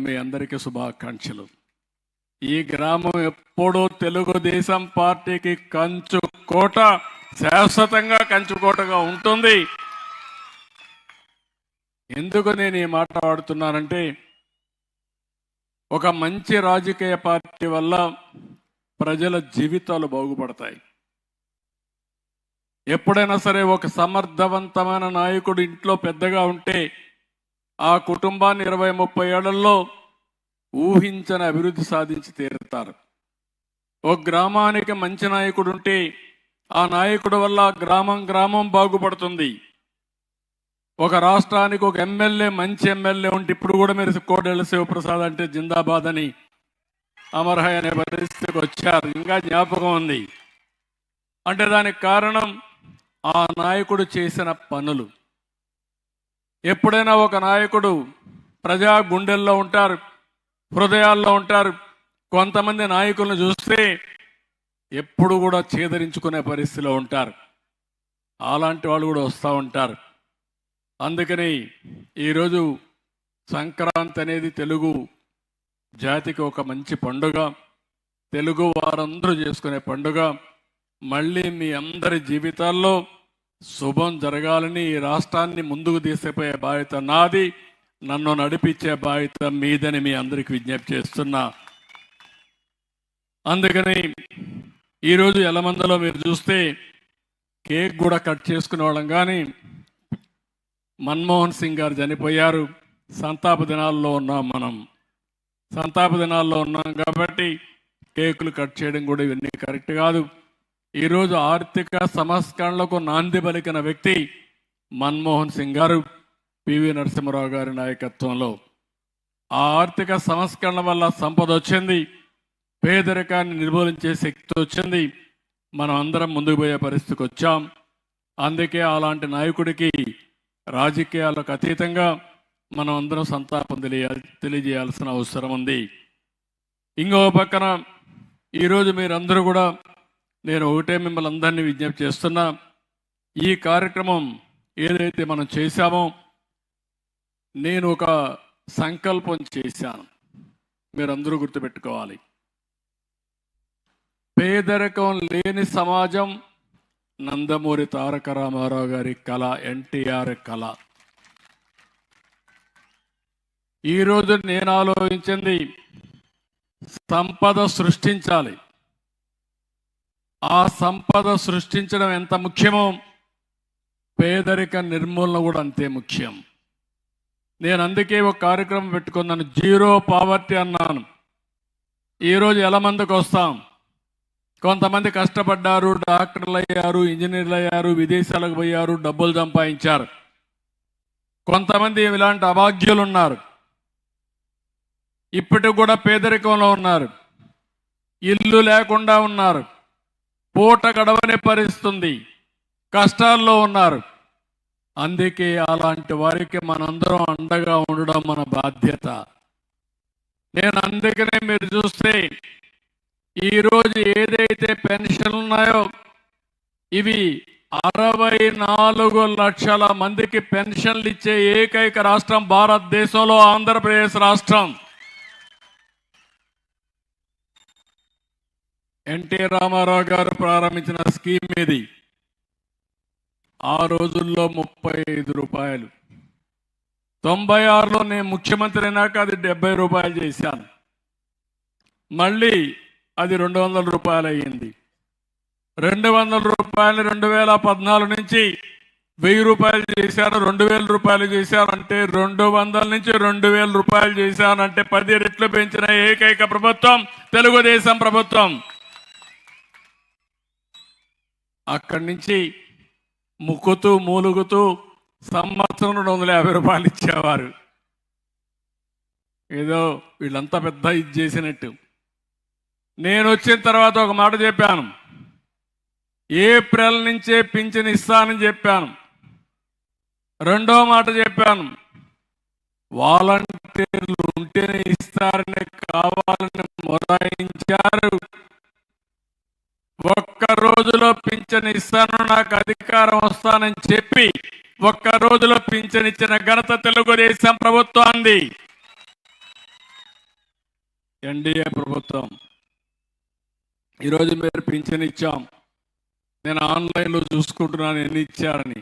మీ అందరికీ శుభాకాంక్షలు. ఈ గ్రామం ఎప్పుడూ తెలుగుదేశం పార్టీకి కంచుకోట, శాశ్వతంగా కంచుకోటగా ఉంటుంది. ఎందుకు నేను ఈ మాట వాడుతున్నానంటే, ఒక మంచి రాజకీయ పార్టీ వల్ల ప్రజల జీవితాలు బాగుపడతాయి. ఎప్పుడైనా సరే ఒక సమర్థవంతమైన నాయకుడు ఇంట్లో పెద్దగా ఉంటే ఆ కుటుంబాన్ని 20-30 ఏళ్లలో ఊహించని అభివృద్ధి సాధించి తీరుతారు. ఒక గ్రామానికి మంచి నాయకుడు ఉంటే ఆ నాయకుడు వల్ల గ్రామం బాగుపడుతుంది. ఒక రాష్ట్రానికి ఒక ఎమ్మెల్యే, మంచి ఎమ్మెల్యే ఉంటే ఇప్పుడు కూడా మీరు కోడెళ్ల శివప్రసాద్ అంటే జిందాబాద్ అని అమర్హయ్ అనే పరిస్థితికి వచ్చారు. ఇంకా జ్ఞాపకం ఉంది. అంటే దానికి కారణం ఆ నాయకుడు చేసిన పనులు. ఎప్పుడైనా ఒక నాయకుడు ప్రజా గుండెల్లో ఉంటారు, హృదయాల్లో ఉంటారు. కొంతమంది నాయకులను చూస్తే ఎప్పుడు కూడా చేదరించుకునే పరిస్థితిలో ఉంటారు. అలాంటి వాళ్ళు కూడా వస్తూ ఉంటారు. అందుకని ఈరోజు సంక్రాంతి అనేది తెలుగు జాతికి ఒక మంచి పండుగ, తెలుగు వారందరూ చేసుకునే పండుగ. మళ్ళీ మీ అందరి జీవితాల్లో శుభం జరగాలని, ఈ రాష్ట్రాన్ని ముందుకు తీసుకుపోయే బాధ్యత నాది, నన్ను నడిపించే బాధ్యత మీదని మీ అందరికి విజ్ఞప్తి చేస్తున్నా. అందుకని ఈరోజు ఎలమందలో మీరు చూస్తే కేక్ కూడా కట్ చేసుకునే వాళ్ళం. కానీ మన్మోహన్ సింగ్ గారు చనిపోయారు. సంతాప దినాల్లో ఉన్నాం కాబట్టి కేకులు కట్ చేయడం కూడా ఇవన్నీ కరెక్ట్ కాదు. ఈరోజు ఆర్థిక సంస్కరణలకు నాంది పలికిన వ్యక్తి మన్మోహన్ సింగ్ గారు, పివి నరసింహారావు గారి నాయకత్వంలో. ఆ ఆర్థిక సంస్కరణ వల్ల సంపద వచ్చింది, పేదరికాన్ని నిర్మూలించే శక్తి వచ్చింది. మనం అందరం ముందుకు పోయే పరిస్థితికి వచ్చాం. అందుకే అలాంటి నాయకుడికి రాజకీయాలకు అతీతంగా మనం అందరం సంతాపం తెలియజేయాల్సిన అవసరం ఉంది. ఇంకో పక్కన ఈరోజు మీరందరూ కూడా, నేను ఒకటే మిమ్మల్ని అందరినీ విజ్ఞప్తి చేస్తున్నా, ఈ కార్యక్రమం ఏదైతే మనం చేశామో, నేను ఒక సంకల్పం చేశాను, మీరందరూ గుర్తుపెట్టుకోవాలి. పేదరికం లేని సమాజం నందమూరి తారక రామారావు గారి కళ, ఎన్టీఆర్ కళ. ఈరోజు నేను ఆలోచించింది, సంపద సృష్టించాలి. ఆ సంపద సృష్టించడం ఎంత ముఖ్యమో పేదరిక నిర్మూలన కూడా అంతే ముఖ్యం. నేను అందుకే ఒక కార్యక్రమం పెట్టుకున్నాను, జీరో పావర్టీ అన్నాను. ఈరోజు ఎలమందికి వస్తాం. కొంతమంది కష్టపడ్డారు, డాక్టర్లు అయ్యారు, ఇంజనీర్లు అయ్యారు, విదేశాలకు పోయారు, డబ్బులు సంపాదించారు. కొంతమంది ఇలాంటి అభాగ్యులు ఉన్నారు, ఇప్పటికి కూడా పేదరికంలో ఉన్నారు, ఇల్లు లేకుండా ఉన్నారు, పూట గడవని పరిస్థితి, కష్టాల్లో ఉన్నారు. అందుకే అలాంటి వారికి మనందరం అండగా ఉండడం మన బాధ్యత. నేను అందుకనే మీరు చూస్తే ఈరోజు ఏదైతే పెన్షన్లు ఉన్నాయో, ఇవి 64 లక్షల మందికి పెన్షన్లు ఇచ్చే ఏకైక రాష్ట్రం భారతదేశంలో ఆంధ్రప్రదేశ్ రాష్ట్రం. ఎన్టీ రామారావు గారు ప్రారంభించిన స్కీమ్ ఇది. ఆ రోజుల్లో 35 రూపాయలు. 96లో నేను ముఖ్యమంత్రి అయినాక అది 70 రూపాయలు చేశాను. మళ్ళీ అది 200 రూపాయలు అయ్యింది. 200 రూపాయలు 2014 నుంచి 1000 రూపాయలు చేశారు, 2000 రూపాయలు చేశారు. అంటే 200 నుంచి 2000 రూపాయలు చేశానంటే 10 రెట్లు పెంచిన ఏకైక ప్రభుత్వం తెలుగుదేశం ప్రభుత్వం. అక్కడి నుంచి ముక్కుతూ మూలుగుతూ సంవత్సరం 250 రూపాయలు ఇచ్చేవారు. ఏదో వీళ్ళంతా పెద్ద ఇది చేసినట్టు. నేను వచ్చిన తర్వాత ఒక మాట చెప్పాను, ఏప్రిల్ నుంచే పింఛన్ ఇస్తానని చెప్పాను. రెండో మాట చెప్పాను, వాలంటీర్లు ఉంటేనే ఇస్తారని కావాలని మొరాయించారు. ఒక్క రోజులో పింఛన్ ఇస్తాను, నాకు అధికారం వస్తానని చెప్పి ఒక్క రోజులో పింఛన్ ఇచ్చిన ఘనత తెలుగుదేశం ప్రభుత్వాన్ని. ఎన్డీఏ ప్రభుత్వం. ఈరోజు మీరు పింఛన్ ఇచ్చాం, నేను ఆన్లైన్లో చూసుకుంటున్నాను ఎన్ని ఇచ్చారని.